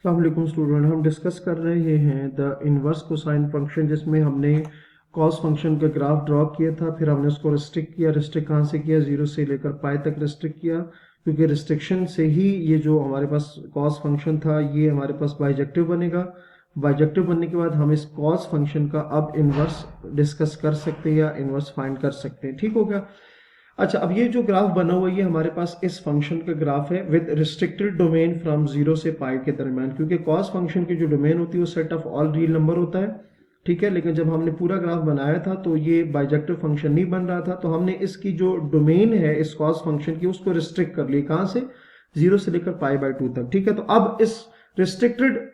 अस्सलाम वालेकुम स्टूडेंट, हम डिस्कस कर रहे हैं द इनवर्स कोसाइन फंक्शन, जिसमें हमने कॉस फंक्शन का ग्राफ ड्रॉ किया था। फिर हमने उसको रिस्ट्रिक्ट किया। रिस्ट्रिक्ट कहाँ से किया? जीरो से लेकर पाई तक रिस्ट्रिक्ट किया, क्योंकि रिस्ट्रिक्शन से ही ये जो हमारे पास कॉस फंक्शन था ये हमारे पास बाइजेक्टिव बनेगा। बाइजेक्टिव बनने के बाद हम इस कॉस फंक्शन का अब इनवर्स डिस्कस कर सकते हैं या इनवर्स फाइंड कर सकते हैं। ठीक हो गया? अच्छा, अब ये जो ग्राफ बना हुआ है ये हमारे पास इस फंक्शन का ग्राफ है with restricted domain from zero से पाई के दरमियान, क्योंकि कॉस फंक्शन की जो डोमेन होती है वो set of all real number होता है। ठीक है, लेकिन जब हमने पूरा ग्राफ बनाया था तो ये बाइजेक्टिव फंक्शन नहीं बन रहा था, तो हमने इसकी जो डोमेन है इस कॉस फंक्शन की उसको रिस्ट्रिक्ट कर लिया। कहाँ से? जीरो से लेकर पाई बाय 2 तक। ठीक है, तो अब इस restricted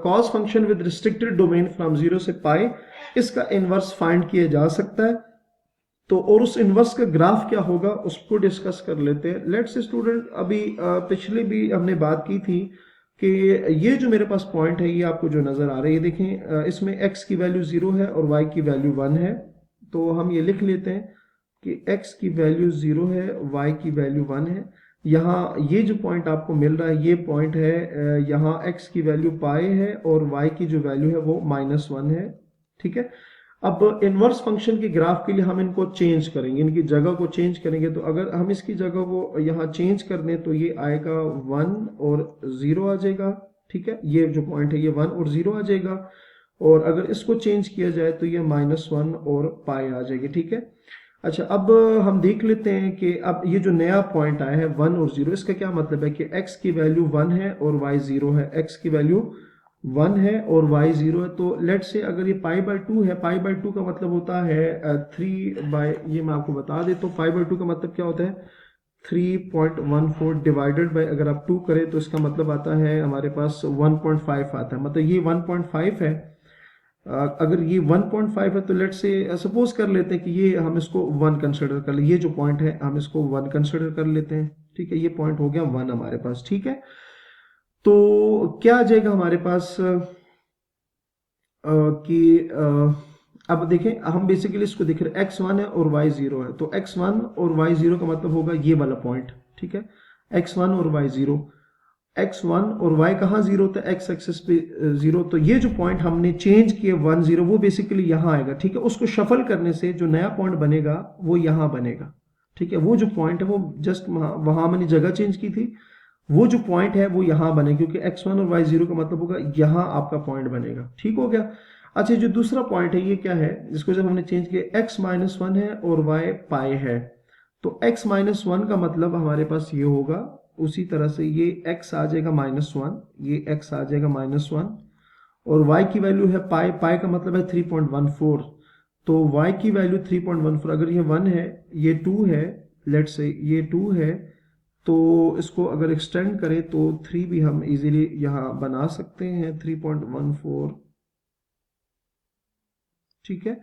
cos function with restricted domain from zero से पाई, इसका इनवर्स फाइंड किया जा सकता है। तो और उस इनवर्स का ग्राफ क्या होगा उसको डिस्कस कर लेते हैं। लेट्स से स्टूडेंट, अभी पिछले भी हमने बात की थी कि ये जो मेरे पास पॉइंट है ये आपको जो नजर आ रहा है, ये देखें, इसमें x की वैल्यू 0 है और y की वैल्यू 1 है। तो हम ये लिख लेते हैं कि x की वैल्यू 0 है, y की वैल्यू 1 है। यहाँ ये जो पॉइंट आपको मिल रहा है ये पॉइंट है, यहाँ x की वैल्यू पाई है और y की जो वैल्यू है वो -1 है। ठीक है, अब इनवर्स फंक्शन के ग्राफ के लिए हम इनको चेंज करेंगे, इनकी जगह को चेंज करेंगे। तो अगर हम इसकी जगह को यहाँ चेंज कर दें तो ये आएगा 1 और 0 आ जाएगा। ठीक है, ये जो पॉइंट है ये 1 और 0 आ जाएगा। और अगर इसको चेंज किया जाए तो ये -1 और पाई आ जाएगी। ठीक है, अच्छा, अब हम देख लेते हैं कि अब ये जो नया पॉइंट आया है 1 और 0, इसका क्या मतलब है कि x की वैल्यू 1 है और y 0 है। x की वैल्यू 1 है और y 0 है। तो लेट से अगर ये पाई बाय 2 है, पाई बाय 2 का मतलब होता है 3 बाय, ये मैं आपको बता देता हूँ, पाई बाय 2 का मतलब क्या होता है 3.14 डिवाइडेड बाय, अगर आप 2 करें तो इसका मतलब आता है हमारे पास 1.5 आता है। मतलब ये 1.5 है। अगर ये 1.5 है तो लेट से सपोज कर लेते हैं कि ये हम इसको 1 कंसिडर कर ले, ये जो पॉइंट है हम इसको 1 कंसिडर कर लेते हैं। ठीक है, ये पॉइंट हो गया 1 हमारे पास। ठीक है, तो क्या आ जाएगा हमारे पास कि अब देखें, हम बेसिकली इसको देख रहे हैं x1 है और y 0 है। तो x1 और y 0 का मतलब होगा ये वाला पॉइंट। ठीक है, x1 और y 0, x1 और y कहाँ 0 होता है? x एक्सिस पे 0। तो ये जो पॉइंट हमने चेंज किए 1 0 वो बेसिकली यहाँ आएगा। ठीक है, उसको शफल करने से जो नया पॉइंट बनेगा वो यहाँ बनेगा। ठीक है, वो जो पॉइंट है वो जस्ट वहां मैंने जगह चेंज की थी, वो जो पॉइंट है वो यहाँ बने, क्योंकि x1 और y 0 का मतलब होगा यहाँ आपका पॉइंट बनेगा। ठीक हो गया? अच्छा, जो दूसरा पॉइंट है ये क्या है जिसको जब हमने चेंज किया, x -1 है और y पाई है। तो x -1 का मतलब हमारे पास ये होगा, उसी तरह से ये x आ जाएगा -1, ये x आ जाएगा -1 और y की वैल्यू है पाई, पाई का मतलब है 3.14। तो y की वैल्यू 3.14, अगर ये 1 है ये 2 है, लेट्स से ये 2 है, तो इसको अगर एक्सटेंड करें तो 3 भी हम इजीली यहाँ बना सकते हैं, 3.14। ठीक है,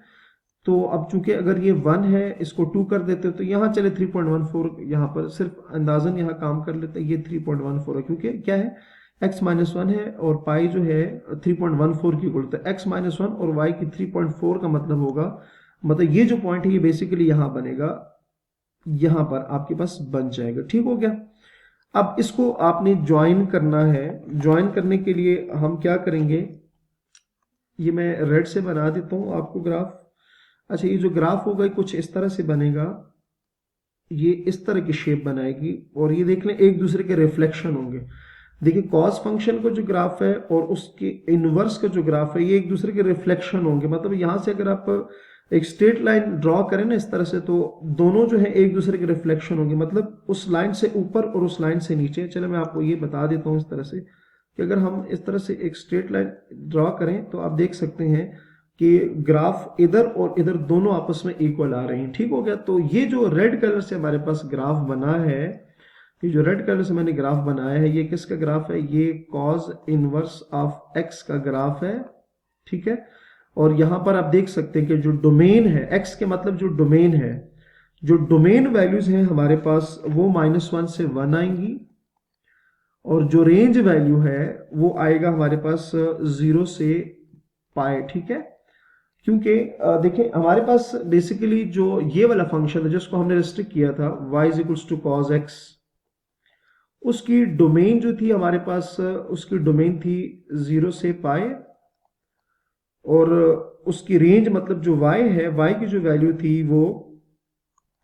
तो अब चूंकि अगर ये 1 है इसको 2 कर देते हैं तो यहाँ चले 3.14, यहाँ पर सिर्फ अंदाजन यहाँ काम कर लेते हैं, ये 3.14 है, क्योंकि क्या है x -1 है और पाई जो है 3.14 की इक्वल, तो x -1 और y की 3.4 का मतलब होगा, मतलब ये जो पॉइंट है ये बेसिकली यहाँ बनेगा, यहाँ पर आपके पास बन जाएगा। ठीक हो गया? अब इसको आपने ज्वाइन करना है। ज्वाइन करने के लिए हम क्या करेंगे, ये मैं रेड से बना देता हूं आपको ग्राफ। अच्छा, ये जो ग्राफ होगा कुछ इस तरह से बनेगा, ये इस तरह की शेप बनाएगी और ये देख लें एक दूसरे के रिफ्लेक्शन होंगे। देखिए, कॉस फंक्शन का जो ग्राफ है और उसके इनवर्स का जो ग्राफ है ये एक दूसरे के रिफ्लेक्शन होंगे। मतलब यहां से अगर आप एक स्ट्रेट लाइन ड्रॉ करें ना इस तरह से, तो दोनों जो है एक दूसरे के रिफ्लेक्शन होंगे, मतलब उस लाइन से ऊपर और उस लाइन से नीचे। चलो मैं आपको ये बता देता हूं इस तरह से कि अगर हम इस तरह से एक स्ट्रेट लाइन ड्रॉ करें तो आप देख सकते हैं कि ग्राफ इधर और इधर दोनों आपस में इक्वल आ रहे हैं। ठीक हो गया? तो ये जो रेड कलर से हमारे पास ग्राफ बना है, ये जो रेड कलर से मैंने ग्राफ बनाया है ये किसका ग्राफ है? ये कॉस इनवर्स ऑफ x का ग्राफ है। ठीक है, और यहां पर आप देख सकते हैं कि जो डोमेन है, x के मतलब जो डोमेन है, जो डोमेन वैल्यूज हैं हमारे पास वो -1 से 1 आएंगी और जो रेंज वैल्यू है वो आएगा हमारे पास 0 से पाई। ठीक है, क्योंकि देखिए हमारे पास बेसिकली जो ये वाला फंक्शन है जिसको हमने रिस्ट्रिक्ट किया था y = cos x, उसकी डोमेन जो थी हमारे पास, उसकी डोमेन थी 0 से पाई, और उसकी रेंज मतलब जो y है, y की जो वैल्यू थी वो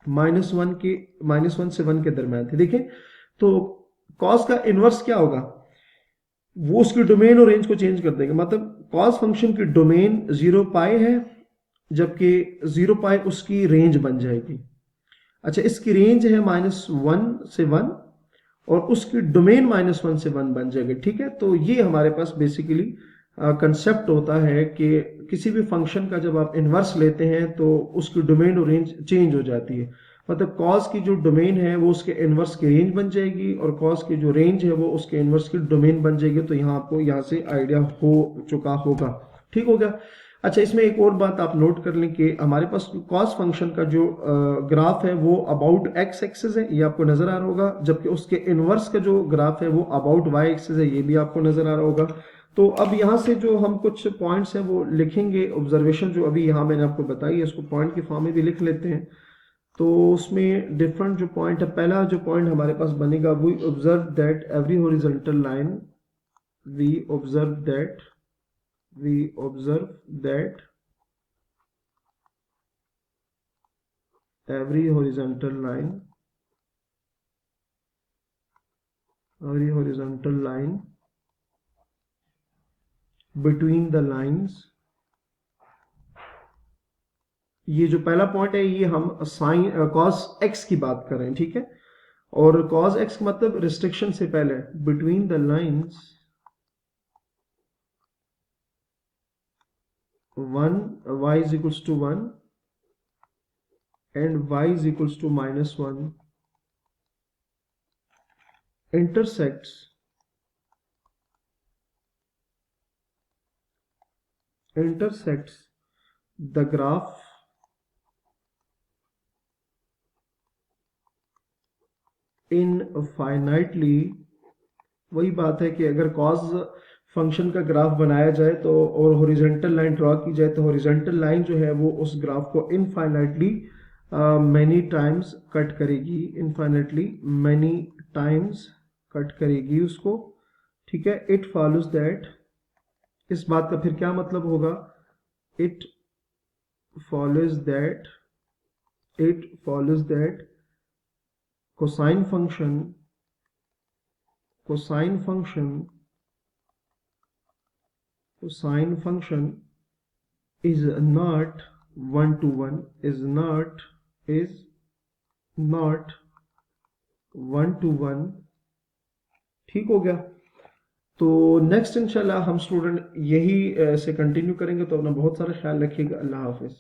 -1 से 1 के दरम्यान थी। देखें तो cos का इनवर्स क्या होगा, वो उसकी डोमेन और रेंज को चेंज कर देगा। मतलब cos फंक्शन की डोमेन 0 पाई है, जबकि 0 पाई उसकी रेंज बन जाएगी। अच्छा, इसकी रेंज है -1 से 1 और उसकी डोमेन -1 से 1 बन जाएगी। ठीक है, तो ये हमारे पास बेसिकली कंसेप्ट होता है कि किसी भी फंक्शन का जब आप इन्वर्स लेते हैं तो उसकी डोमेन और रेंज चेंज हो जाती है। मतलब cos की जो डोमेन है वो उसके इन्वर्स की रेंज बन जाएगी और cos की जो रेंज है वो उसके इन्वर्स की डोमेन बन जाएगी। तो यहाँ आपको यहाँ से आइडिया हो चुका होगा। ठीक हो गया। अच्छा, इसमें एक और बात आप नोट कर लें कि हमारे पास cos फंक्शन का जो ग्राफ है वो अबाउट x एक्सिस है, ये आपको नजर आ रहा होगा, जबकि उसके इनवर्स का जो ग्राफ है वो अबाउट y एक्सिस है, ये भी आपको नजर आ रहा होगा। तो अब यहाँ से जो हम कुछ पॉइंट्स हैं वो लिखेंगे, ऑब्जर्वेशन जो अभी यहाँ मैंने आपको बताई है उसको पॉइंट की फॉर्म में भी लिख लेते हैं। तो उसमें डिफरेंट जो पॉइंट है, पहला जो पॉइंट हमारे पास बनेगा, we observe that every horizontal line, we observe that we observe that every horizontal line between the lines, ये जो पहला पॉइंट है ये हम साइन cos x की बात कर रहे हैं। ठीक है, और cos x मतलब रिस्ट्रिक्शन से पहले, between the lines 1 y is equals to 1 and y is equals to -1 intersects the graph infinitely. वही बात है कि अगर cos फंक्शन का ग्राफ बनाया जाए तो और हॉरिजॉन्टल लाइन ड्रॉ की जाए तो हॉरिजॉन्टल लाइन जो है वो उस ग्राफ को इनफाइनाइटली मैनी टाइम्स कट करेगी, इनफाइनाइटली मैनी टाइम्स कट करेगी उसको। ठीक है, इट फॉलोज दैट, इस बात का फिर क्या मतलब होगा, it follows that cosine function is not 1 to 1, is not 1 to 1। ठीक हो गया। तो नेक्स्ट इंशाल्लाह हम स्टूडेंट यही से कंटिन्यू करेंगे। तो अपना बहुत सारा ख्याल रखिएगा। अल्लाह हाफिज।